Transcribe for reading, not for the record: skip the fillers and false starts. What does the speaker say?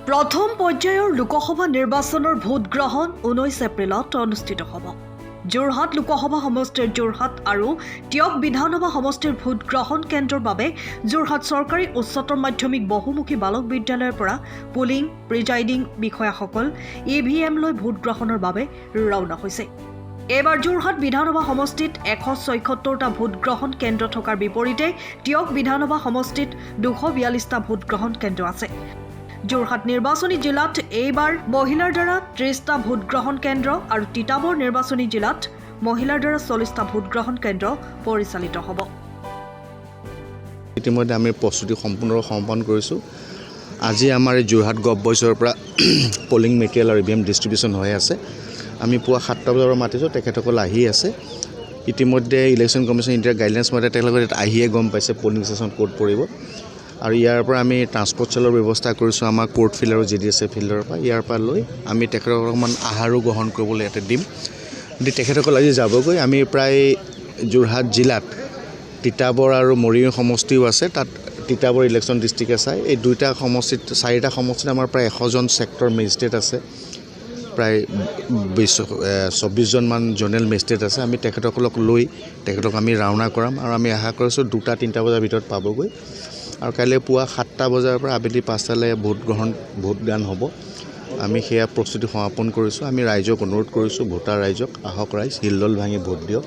প্ৰথম পৰ্যায়ৰ লোকসভা নিৰ্বাচনৰ ভোটগ্ৰহণ 19 এপ্ৰিলত অনুষ্ঠিত হ'ব। যোৰহাট লোকসভা সমষ্টিৰ যোৰহাট আৰু টিয়ক বিধানসভা সমষ্টিৰ ভোটগ্ৰহণ কেন্দ্ৰৰ বাবে যোৰহাট চৰকাৰী উচ্চতৰ মাধ্যমিক বহুমুখী বালক বিদ্যালয়ৰ পৰা পুলিং প্ৰিজাইডিং বিষয়াসকল EVM লৈ ভোটগ্ৰহণৰ বাবে ৰাওনা হৈছে। এইবাৰ যোৰহাট বিধানসভা সমষ্টিত 176টা ভোটগ্ৰহণ কেন্দ্ৰ থকাৰ বিপৰীতে টিয়ক বিধানসভা সমষ্টিত 242টা ভোটগ্ৰহণ কেন্দ্ৰ আছে। যোৰহাট নিৰ্বাচনী জিলাত এইবাৰ মহিলাৰ দ্বাৰা 30টা ভোটগ্ৰহণ কেন্দ্ৰ আৰু তিতাবৰ নিৰ্বাচনী জিলাত মহিলাৰ দ্বাৰা 40টা ভোটগ্ৰহণ কেন্দ্ৰ পৰিচালিত হ'ব। ইতিমধ্যে আমি প্ৰস্তুতি সম্পূৰ্ণৰূপে সম্পন্ন কৰিছোঁ। আজি আমাৰ এই যোৰহাট গভ বইচৰ পৰা পলিং মেটেৰিয়েল আৰু EVM ডিষ্ট্ৰিবিউশ্যন হৈ আছে। আমি পুৱা 7টা বজাৰ পৰা মাতিছোঁ, তেখেতসকল আহি আছে। ইতিমধ্যে ইলেকশ্যন কমিশ্যন ইণ্ডিয়াৰ গাইডলাইন্স মতে তেওঁলোকে আহিয়ে গম পাইছে পলিং ষ্টেচন ক'ত পৰিব। আৰু ইয়াৰ পৰা আমি ট্ৰান্সপৰ্ট চেলৰ ব্যৱস্থা কৰিছোঁ আমাৰ কোৰ্ট ফিল্ড আৰু GDSA ফিল্ডৰ পৰা। ইয়াৰ পৰা লৈ আমি তেখেতসকলক অকণমান আহাৰো গ্ৰহণ কৰিবলৈ ইয়াতে দিম। তেখেতসকল আজি যাবগৈ। আমি প্ৰায় যোৰহাট জিলাত তিতাবৰ আৰু মৰিয়নি সমষ্টিও আছে, তাত তিতাবৰ ইলেকশ্যন ডিষ্ট্ৰিক্টে চাই। এই দুইটা সমষ্টিত 4টা সমষ্টিত আমাৰ প্ৰায় 100জন ছেক্টৰ মেজিষ্ট্ৰেট আছে, প্ৰায় 24জন মান জোনেল মেজিষ্ট্ৰেট আছে। আমি তেখেতসকলক লৈ তেখেতক আমি ৰাওনা কৰাম আৰু আমি আশা কৰিছোঁ 2-3টা বজাৰ ভিতৰত পাবগৈ। আৰু কাইলৈ পুৱা 7টা বজাৰ পৰা আবেলি 5টালৈ ভোটদান হ'ব। আমি সেয়া প্ৰস্তুতি সমাপন কৰিছোঁ। আমি ৰাইজক অনুৰোধ কৰিছোঁ, ভোটাৰ ৰাইজক আহক ৰাইজ হিলদল ভাঙি ভোট দিয়ক।